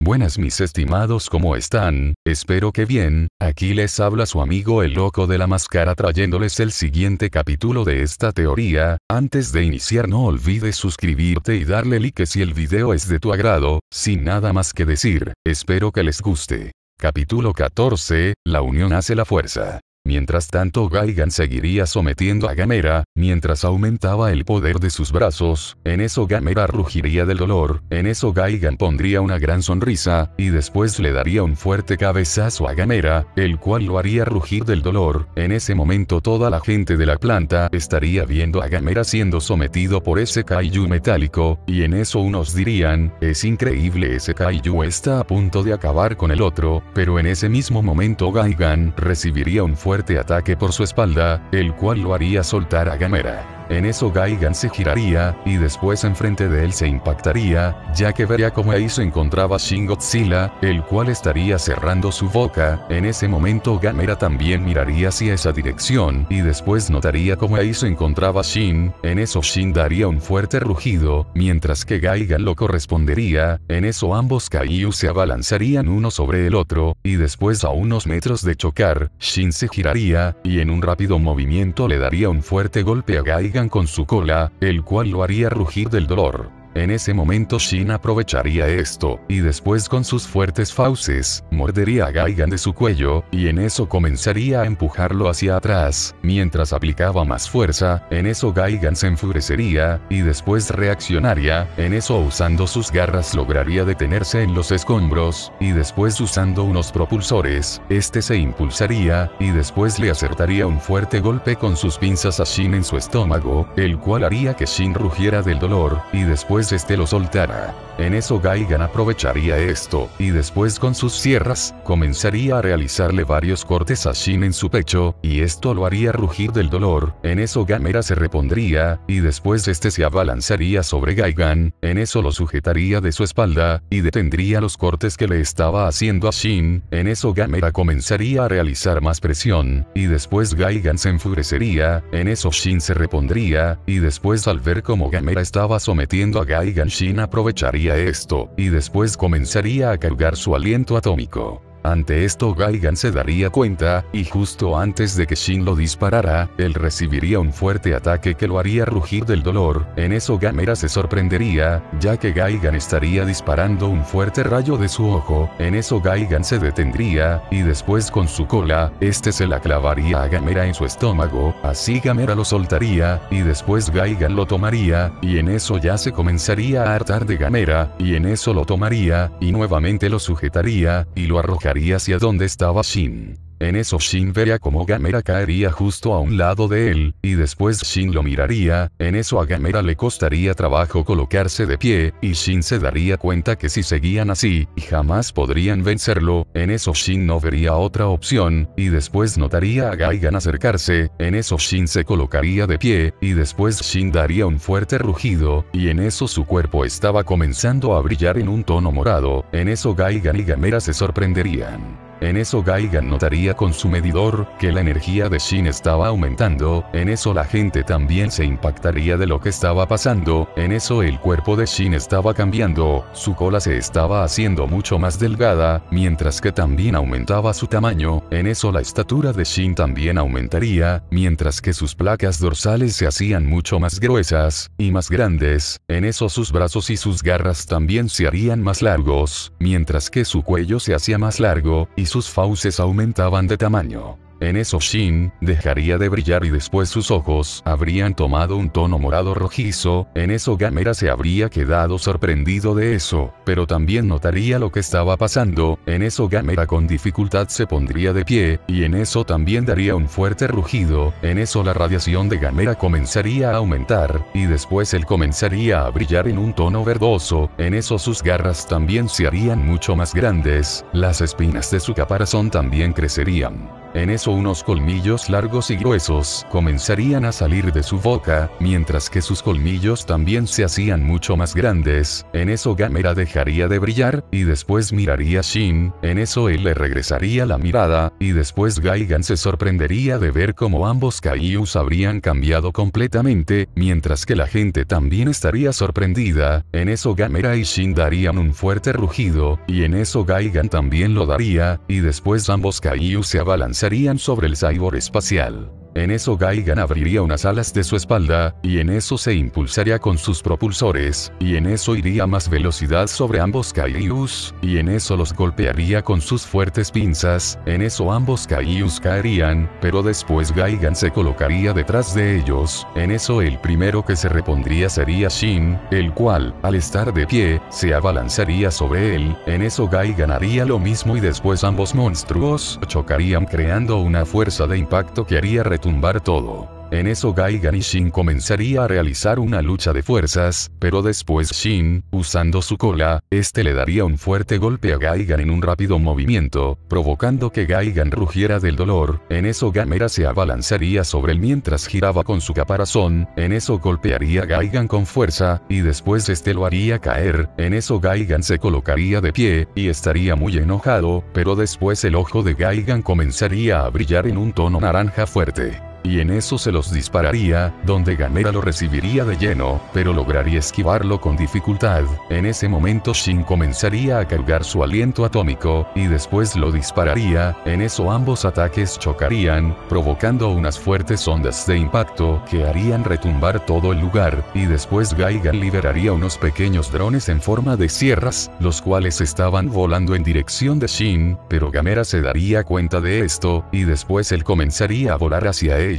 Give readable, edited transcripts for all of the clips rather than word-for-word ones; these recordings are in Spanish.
Buenas mis estimados, ¿cómo están? Espero que bien. Aquí les habla su amigo el loco de la máscara trayéndoles el siguiente capítulo de esta teoría. Antes de iniciar no olvides suscribirte y darle like si el video es de tu agrado. Sin nada más que decir, espero que les guste. Capítulo 14, la unión hace la fuerza. Mientras tanto Gaigan seguiría sometiendo a Gamera, mientras aumentaba el poder de sus brazos. En eso Gamera rugiría del dolor, en eso Gaigan pondría una gran sonrisa, y después le daría un fuerte cabezazo a Gamera, el cual lo haría rugir del dolor. En ese momento toda la gente de la planta estaría viendo a Gamera siendo sometido por ese kaiju metálico, y en eso unos dirían, es increíble, ese kaiju está a punto de acabar con el otro, pero en ese mismo momento Gaigan recibiría un fuerte ataque por su espalda, el cual lo haría soltar a Gamera. En eso Gaigan se giraría, y después enfrente de él se impactaría, ya que vería como ahí se encontraba Shin Godzilla, el cual estaría cerrando su boca. En ese momento Gamera también miraría hacia esa dirección, y después notaría como ahí se encontraba Shin. En eso Shin daría un fuerte rugido, mientras que Gaigan lo correspondería. En eso ambos kaiju se abalanzarían uno sobre el otro, y después a unos metros de chocar, Shin se giraría, y en un rápido movimiento le daría un fuerte golpe a Gaigan con su cola, el cual lo haría rugir del dolor. En ese momento Shin aprovecharía esto, y después con sus fuertes fauces, mordería a Gaigan de su cuello, y en eso comenzaría a empujarlo hacia atrás. Mientras aplicaba más fuerza, en eso Gaigan se enfurecería, y después reaccionaría. En eso usando sus garras lograría detenerse en los escombros, y después usando unos propulsores, este se impulsaría, y después le acertaría un fuerte golpe con sus pinzas a Shin en su estómago, el cual haría que Shin rugiera del dolor, y después este lo soltara. En eso Gaigan aprovecharía esto, y después con sus sierras, comenzaría a realizarle varios cortes a Shin en su pecho, y esto lo haría rugir del dolor. En eso Gamera se repondría, y después este se abalanzaría sobre Gaigan. En eso lo sujetaría de su espalda, y detendría los cortes que le estaba haciendo a Shin. En eso Gamera comenzaría a realizar más presión, y después Gaigan se enfurecería. En eso Shin se repondría, y después al ver cómo Gamera estaba sometiendo a Gaigan, Shin aprovecharía esto, y después comenzaría a cargar su aliento atómico. Ante esto Gaigan se daría cuenta, y justo antes de que Shin lo disparara, él recibiría un fuerte ataque que lo haría rugir del dolor. En eso Gamera se sorprendería, ya que Gaigan estaría disparando un fuerte rayo de su ojo. En eso Gaigan se detendría, y después con su cola, este se la clavaría a Gamera en su estómago, así Gamera lo soltaría, y después Gaigan lo tomaría, y en eso ya se comenzaría a hartar de Gamera, y en eso lo tomaría, y nuevamente lo sujetaría, y lo arrojaría hacia donde estaba Shin. En eso Shin vería como Gamera caería justo a un lado de él, y después Shin lo miraría. En eso a Gamera le costaría trabajo colocarse de pie, y Shin se daría cuenta que si seguían así, jamás podrían vencerlo. En eso Shin no vería otra opción, y después notaría a Gaigan acercarse. En eso Shin se colocaría de pie, y después Shin daría un fuerte rugido, y en eso su cuerpo estaba comenzando a brillar en un tono morado. En eso Gaigan y Gamera se sorprenderían. En eso Gaigan notaría con su medidor, que la energía de Shin estaba aumentando. En eso la gente también se impactaría de lo que estaba pasando. En eso el cuerpo de Shin estaba cambiando, su cola se estaba haciendo mucho más delgada, mientras que también aumentaba su tamaño. En eso la estatura de Shin también aumentaría, mientras que sus placas dorsales se hacían mucho más gruesas, y más grandes. En eso sus brazos y sus garras también se harían más largos, mientras que su cuello se hacía más largo, y sus fauces aumentaban de tamaño. En eso Shin dejaría de brillar y después sus ojos habrían tomado un tono morado rojizo. En eso Gamera se habría quedado sorprendido de eso, pero también notaría lo que estaba pasando. En eso Gamera con dificultad se pondría de pie, y en eso también daría un fuerte rugido. En eso la radiación de Gamera comenzaría a aumentar, y después él comenzaría a brillar en un tono verdoso. En eso sus garras también se harían mucho más grandes, las espinas de su caparazón también crecerían. En eso unos colmillos largos y gruesos comenzarían a salir de su boca, mientras que sus colmillos también se hacían mucho más grandes. En eso Gamera dejaría de brillar, y después miraría a Shin. En eso él le regresaría la mirada, y después Gaigan se sorprendería de ver cómo ambos Kaijus habrían cambiado completamente, mientras que la gente también estaría sorprendida. En eso Gamera y Shin darían un fuerte rugido, y en eso Gaigan también lo daría, y después ambos Kaijus se abalanzarían sobre el cyborg espacial. En eso Gaigan abriría unas alas de su espalda, y en eso se impulsaría con sus propulsores, y en eso iría a más velocidad sobre ambos Kaijus, y en eso los golpearía con sus fuertes pinzas. En eso ambos Kaijus caerían, pero después Gaigan se colocaría detrás de ellos. En eso el primero que se repondría sería Shin, el cual, al estar de pie, se abalanzaría sobre él. En eso Gaigan haría lo mismo y después ambos monstruos chocarían creando una fuerza de impacto que haría retumbar todo. En eso Gaigan y Shin comenzaría a realizar una lucha de fuerzas, pero después Shin, usando su cola, le daría un fuerte golpe a Gaigan en un rápido movimiento, provocando que Gaigan rugiera del dolor. En eso Gamera se abalanzaría sobre él mientras giraba con su caparazón. En eso golpearía a Gaigan con fuerza, y después lo haría caer. En eso Gaigan se colocaría de pie, y estaría muy enojado, pero después el ojo de Gaigan comenzaría a brillar en un tono naranja fuerte. Y en eso se los dispararía, donde Gamera lo recibiría de lleno, pero lograría esquivarlo con dificultad. En ese momento Shin comenzaría a cargar su aliento atómico, y después lo dispararía. En eso ambos ataques chocarían, provocando unas fuertes ondas de impacto que harían retumbar todo el lugar, y después Gaigan liberaría unos pequeños drones en forma de sierras, los cuales estaban volando en dirección de Shin, pero Gamera se daría cuenta de esto, y después él comenzaría a volar hacia ellos,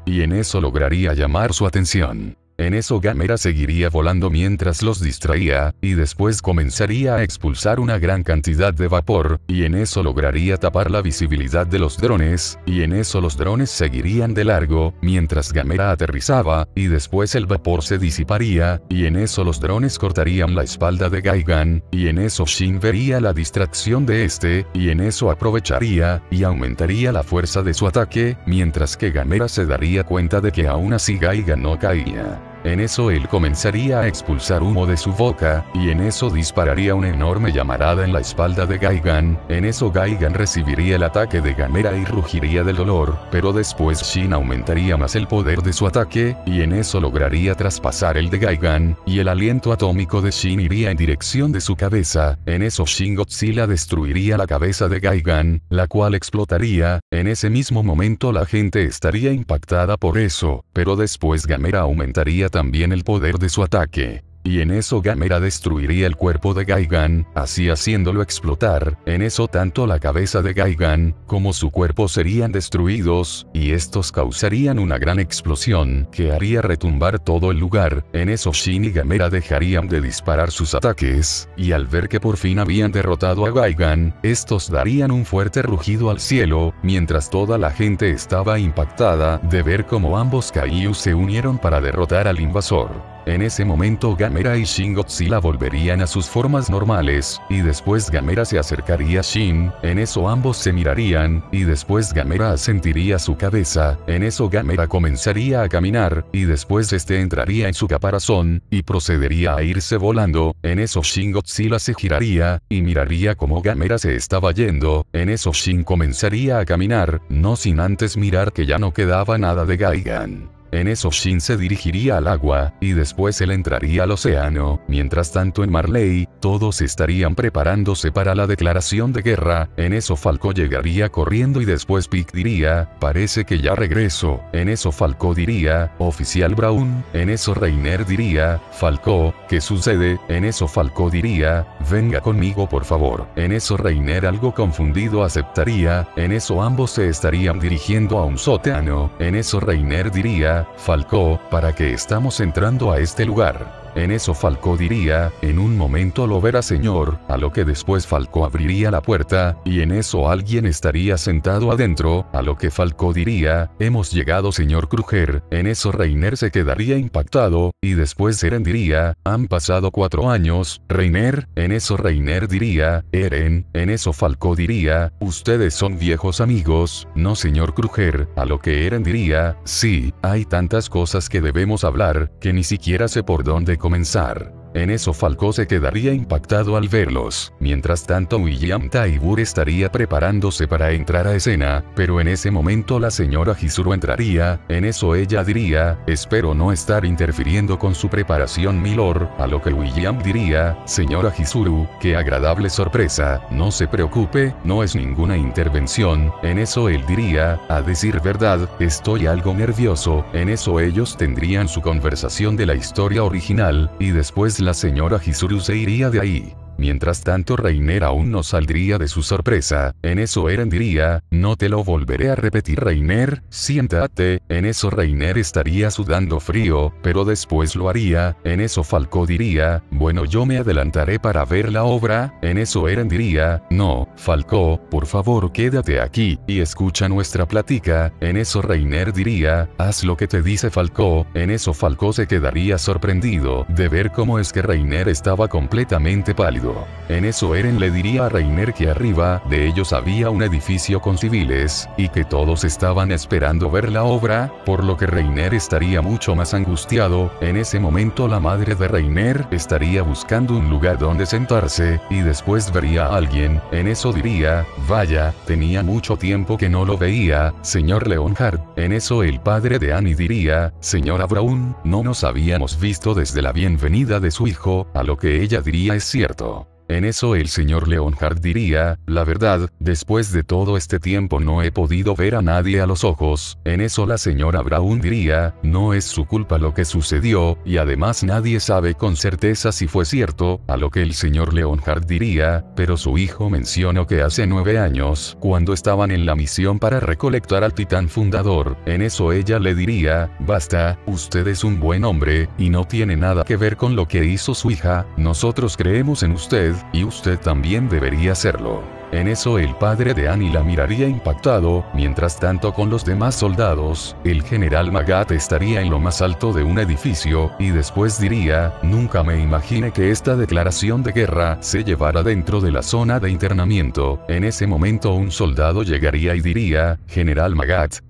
y en eso lograría llamar su atención. En eso Gamera seguiría volando mientras los distraía, y después comenzaría a expulsar una gran cantidad de vapor, y en eso lograría tapar la visibilidad de los drones, y en eso los drones seguirían de largo, mientras Gamera aterrizaba, y después el vapor se disiparía, y en eso los drones cortarían la espalda de Gaigan, y en eso Shin vería la distracción de y en eso aprovecharía, y aumentaría la fuerza de su ataque, mientras que Gamera se daría cuenta de que aún así Gaigan no caía. En eso él comenzaría a expulsar humo de su boca, y en eso dispararía una enorme llamarada en la espalda de Gaigan. En eso Gaigan recibiría el ataque de Gamera y rugiría del dolor, pero después Shin aumentaría más el poder de su ataque, y en eso lograría traspasar el de Gaigan, y el aliento atómico de Shin iría en dirección de su cabeza. En eso Shin Godzilla destruiría la cabeza de Gaigan, la cual explotaría. En ese mismo momento la gente estaría impactada por eso, pero después Gamera aumentaría también el poder de su ataque. Y en eso Gamera destruiría el cuerpo de Gaigan, así haciéndolo explotar. En eso tanto la cabeza de Gaigan, como su cuerpo serían destruidos, y estos causarían una gran explosión, que haría retumbar todo el lugar. En eso Shin y Gamera dejarían de disparar sus ataques, y al ver que por fin habían derrotado a Gaigan, estos darían un fuerte rugido al cielo, mientras toda la gente estaba impactada de ver cómo ambos Kaijus se unieron para derrotar al invasor. En ese momento Gamera y Shin Godzilla volverían a sus formas normales, y después Gamera se acercaría a Shin. En eso ambos se mirarían, y después Gamera asentiría su cabeza. En eso Gamera comenzaría a caminar, y después entraría en su caparazón, y procedería a irse volando. En eso Shin Godzilla se giraría, y miraría cómo Gamera se estaba yendo. En eso Shin comenzaría a caminar, no sin antes mirar que ya no quedaba nada de Gaigan. En eso Shin se dirigiría al agua, y después él entraría al océano. Mientras tanto en Marley, todos estarían preparándose para la declaración de guerra. En eso Falco llegaría corriendo y después Pig diría, parece que ya regreso. En eso Falco diría, oficial Brown. En eso Reiner diría, Falco, ¿qué sucede? En eso Falco diría, venga conmigo por favor. En eso Reiner algo confundido aceptaría. En eso ambos se estarían dirigiendo a un sótano. En eso Reiner diría, Falco, ¿para qué estamos entrando a este lugar? En eso Falco diría, en un momento lo verá señor, a lo que después Falco abriría la puerta, y en eso alguien estaría sentado adentro, a lo que Falco diría, hemos llegado señor Kruger. En eso Reiner se quedaría impactado, y después Eren diría, han pasado 4 años, Reiner. En eso Reiner diría, Eren. En eso Falco diría, ustedes son viejos amigos, ¿no señor Kruger? A lo que Eren diría, sí, hay tantas cosas que debemos hablar, que ni siquiera sé por dónde comenzar. En eso Falco se quedaría impactado al verlos. Mientras tanto William Taibur estaría preparándose para entrar a escena, pero en ese momento la señora Chizuru entraría. En eso ella diría, espero no estar interfiriendo con su preparación milord. A lo que William diría, señora Chizuru, qué agradable sorpresa, no se preocupe, no es ninguna intervención. En eso él diría, a decir verdad, estoy algo nervioso. En eso ellos tendrían su conversación de la historia original, y después la señora Chizuru se iría de ahí. Mientras tanto Reiner aún no saldría de su sorpresa. En eso Eren diría, no te lo volveré a repetir Reiner, siéntate. En eso Reiner estaría sudando frío, pero después lo haría. En eso Falco diría, bueno yo me adelantaré para ver la obra. En eso Eren diría, no, Falco, por favor quédate aquí, y escucha nuestra plática. En eso Reiner diría, haz lo que te dice Falco. En eso Falco se quedaría sorprendido de ver cómo es que Reiner estaba completamente pálido. En eso Eren le diría a Reiner que arriba de ellos había un edificio con civiles, y que todos estaban esperando ver la obra, por lo que Reiner estaría mucho más angustiado. En ese momento la madre de Reiner estaría buscando un lugar donde sentarse, y después vería a alguien. En eso diría, vaya, tenía mucho tiempo que no lo veía, señor Leonhard. En eso el padre de Annie diría, señora Braun, no nos habíamos visto desde la bienvenida de su hijo, a lo que ella diría es cierto. En eso el señor Leonhard diría, la verdad, después de todo este tiempo no he podido ver a nadie a los ojos. En eso la señora Braun diría, no es su culpa lo que sucedió, y además nadie sabe con certeza si fue cierto. A lo que el señor Leonhard diría, pero su hijo mencionó que hace 9 años, cuando estaban en la misión para recolectar al titán fundador. En eso ella le diría, basta, usted es un buen hombre, y no tiene nada que ver con lo que hizo su hija, nosotros creemos en usted, y usted también debería hacerlo. En eso el padre de Annie la miraría impactado. Mientras tanto con los demás soldados, el general Magat estaría en lo más alto de un edificio, y después diría, nunca me imaginé que esta declaración de guerra se llevara dentro de la zona de internamiento. En ese momento un soldado llegaría y diría, General Magat.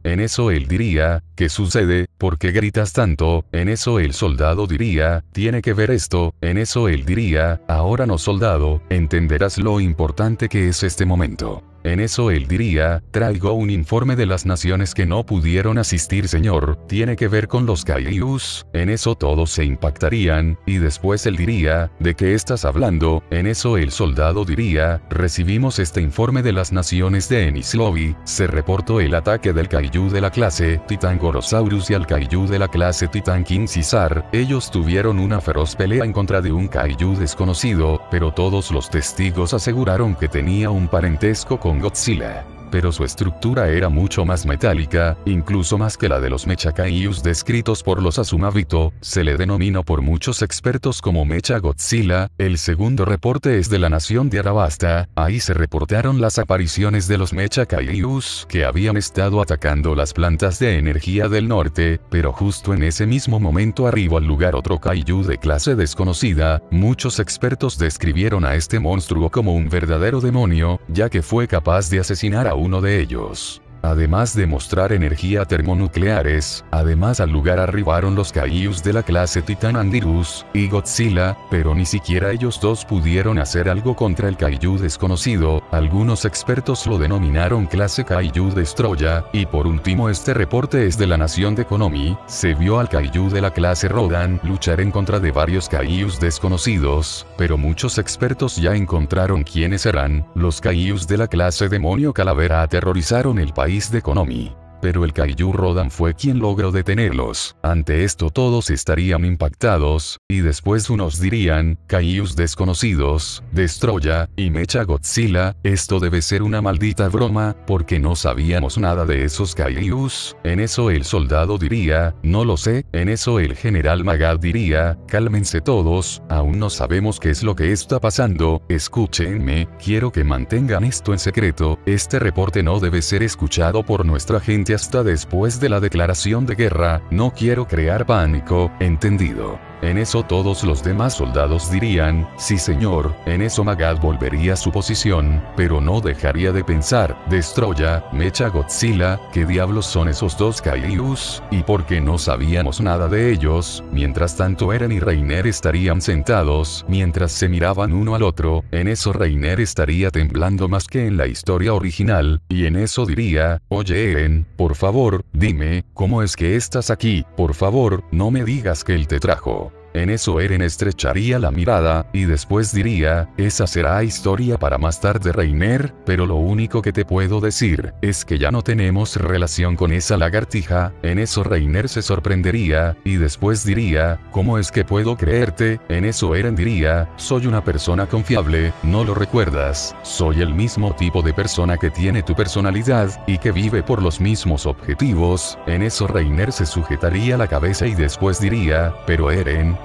En eso él diría, ¿qué sucede? ¿Por qué gritas tanto? En eso el soldado diría, tiene que ver esto. En eso él diría, ahora no soldado, entenderás lo importante que es este momento. En eso él diría, traigo un informe de las naciones que no pudieron asistir señor, tiene que ver con los Kaijus. En eso todos se impactarían, y después él diría, ¿de qué estás hablando? En eso el soldado diría, recibimos este informe de las naciones de Enies Lobby, se reportó el ataque del Kaiju de la clase Titan Gorosaurus y al Kaiju de la clase Titan King Caesar. Ellos tuvieron una feroz pelea en contra de un Kaiju desconocido, pero todos los testigos aseguraron que tenía un parentesco con Godzilla. Pero su estructura era mucho más metálica, incluso más que la de los Mecha Kaijus descritos por los Azumabito. Se le denominó por muchos expertos como Mecha Godzilla. El segundo reporte es de la nación de Arabasta. Ahí se reportaron las apariciones de los Mecha Kaijus que habían estado atacando las plantas de energía del norte, pero justo en ese mismo momento arribó al lugar otro Kaiju de clase desconocida. Muchos expertos describieron a este monstruo como un verdadero demonio, ya que fue capaz de asesinar a uno de ellos. Además de mostrar energía termonucleares, además al lugar arribaron los Kaijus de la clase Titan Andirus y Godzilla, pero ni siquiera ellos dos pudieron hacer algo contra el Kaiju desconocido. Algunos expertos lo denominaron clase Kaiju Destroya, y por último este reporte es de la nación de Konomi. Se vio al Kaiju de la clase Rodan luchar en contra de varios Kaijus desconocidos, pero muchos expertos ya encontraron quiénes eran. Los Kaijus de la clase Demonio Calavera aterrorizaron el país de Konomi. pero el Kaiju Rodan fue quien logró detenerlos. Ante esto todos estarían impactados, y después unos dirían, Kaijus desconocidos, Destroya, y Mecha Godzilla, esto debe ser una maldita broma, porque no sabíamos nada de esos Kaijus. En eso el soldado diría, no lo sé. En eso el general Magad diría, cálmense todos, aún no sabemos qué es lo que está pasando, escúchenme, quiero que mantengan esto en secreto, este reporte no debe ser escuchado por nuestra gente hasta después de la declaración de guerra, no quiero crear pánico, ¿entendido? En eso todos los demás soldados dirían, sí señor. En eso Magad volvería a su posición, pero no dejaría de pensar, Destroya, Mecha Godzilla, ¿qué diablos son esos dos Kaijus? Y porque no sabíamos nada de ellos, mientras tanto Eren y Reiner estarían sentados, mientras se miraban uno al otro, en eso Reiner estaría temblando más que en la historia original, y en eso diría, oye Eren, por favor, dime, ¿cómo es que estás aquí? Por favor, no me digas que él te trajo. En eso Eren estrecharía la mirada, y después diría, esa será historia para más tarde Reiner, pero lo único que te puedo decir, es que ya no tenemos relación con esa lagartija. En eso Reiner se sorprendería, y después diría, ¿cómo es que puedo creerte? En eso Eren diría, soy una persona confiable, ¿no lo recuerdas? Soy el mismo tipo de persona que tiene tu personalidad, y que vive por los mismos objetivos. En eso Reiner se sujetaría la cabeza y después diría, pero Eren.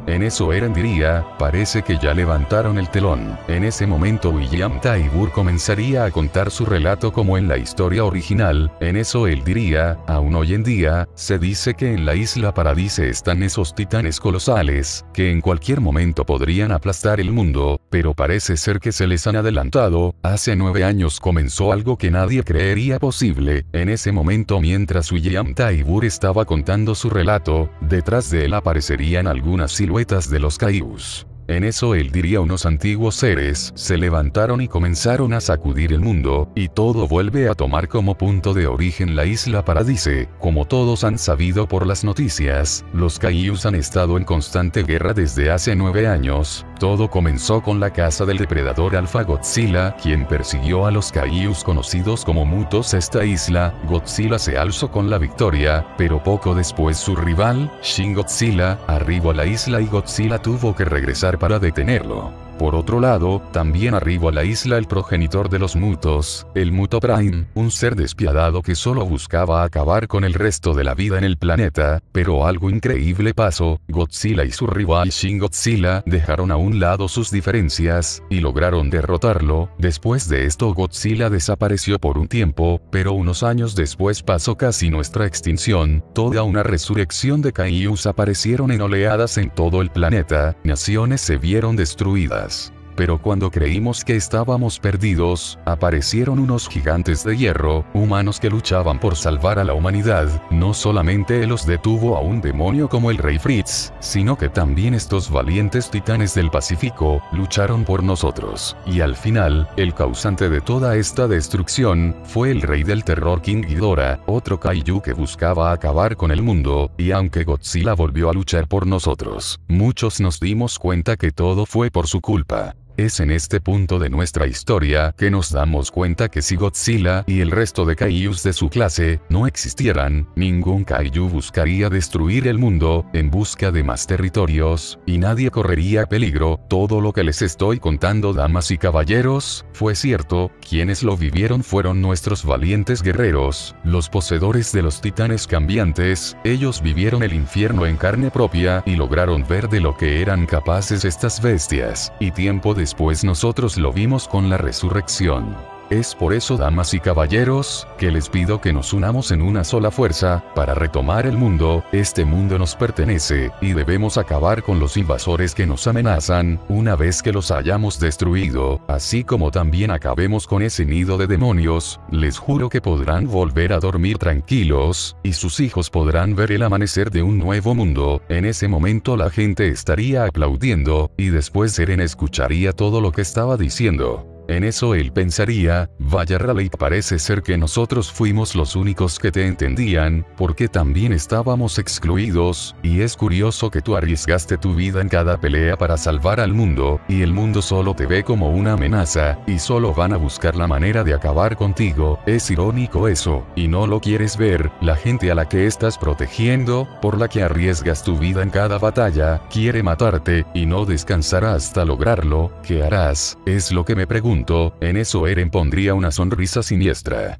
En eso Eren diría, parece que ya levantaron el telón. En ese momento William Tybur comenzaría a contar su relato como en la historia original. En eso él diría, aún hoy en día, se dice que en la isla Paradise están esos titanes colosales, que en cualquier momento podrían aplastar el mundo, pero parece ser que se les han adelantado. Hace 9 años comenzó algo que nadie creería posible. En ese momento mientras William Tybur estaba contando su relato, detrás de él aparecerían algunas siluetas de los Kaijus. En eso él diría unos antiguos seres se levantaron y comenzaron a sacudir el mundo, y todo vuelve a tomar como punto de origen la isla Paradise. Como todos han sabido por las noticias, los Kaijus han estado en constante guerra desde hace 9 años. Todo comenzó con la caza del depredador Alpha Godzilla, quien persiguió a los Kaijus conocidos como Mutos a esta isla. Godzilla se alzó con la victoria, pero poco después su rival, Shin Godzilla, arribó a la isla y Godzilla tuvo que regresar para detenerlo. Por otro lado, también arribó a la isla el progenitor de los Mutos, el Muto Prime, un ser despiadado que solo buscaba acabar con el resto de la vida en el planeta, pero algo increíble pasó. Godzilla y su rival Shin Godzilla dejaron a un lado sus diferencias, y lograron derrotarlo. Después de esto Godzilla desapareció por un tiempo, pero unos años después pasó casi nuestra extinción. Toda una resurrección de Kaijus aparecieron en oleadas en todo el planeta, naciones se vieron destruidas. Pero cuando creímos que estábamos perdidos, aparecieron unos gigantes de hierro, humanos que luchaban por salvar a la humanidad. No solamente los detuvo a un demonio como el Rey Fritz, sino que también estos valientes titanes del Pacífico lucharon por nosotros. Y al final, el causante de toda esta destrucción fue el Rey del Terror King Ghidorah, otro Kaiju que buscaba acabar con el mundo, y aunque Godzilla volvió a luchar por nosotros, muchos nos dimos cuenta que todo fue por su culpa. Es en este punto de nuestra historia que nos damos cuenta que si Godzilla y el resto de Kaijus de su clase no existieran, ningún Kaiju buscaría destruir el mundo en busca de más territorios, y nadie correría peligro. Todo lo que les estoy contando, damas y caballeros, fue cierto. Quienes lo vivieron fueron nuestros valientes guerreros, los poseedores de los titanes cambiantes. Ellos vivieron el infierno en carne propia y lograron ver de lo que eran capaces estas bestias, y tiempo después nosotros lo vimos con la resurrección. Es por eso, damas y caballeros, que les pido que nos unamos en una sola fuerza, para retomar el mundo. Este mundo nos pertenece, y debemos acabar con los invasores que nos amenazan, una vez que los hayamos destruido, así como también acabemos con ese nido de demonios. Les juro que podrán volver a dormir tranquilos, y sus hijos podrán ver el amanecer de un nuevo mundo. En ese momento la gente estaría aplaudiendo, y después Eren escucharía todo lo que estaba diciendo. En eso él pensaría, vaya Raleigh, parece ser que nosotros fuimos los únicos que te entendían, porque también estábamos excluidos, y es curioso que tú arriesgaste tu vida en cada pelea para salvar al mundo, y el mundo solo te ve como una amenaza, y solo van a buscar la manera de acabar contigo. Es irónico eso, y no lo quieres ver. La gente a la que estás protegiendo, por la que arriesgas tu vida en cada batalla, quiere matarte, y no descansará hasta lograrlo. ¿Qué harás? Es lo que me pregunto. En eso Eren pondría una sonrisa siniestra.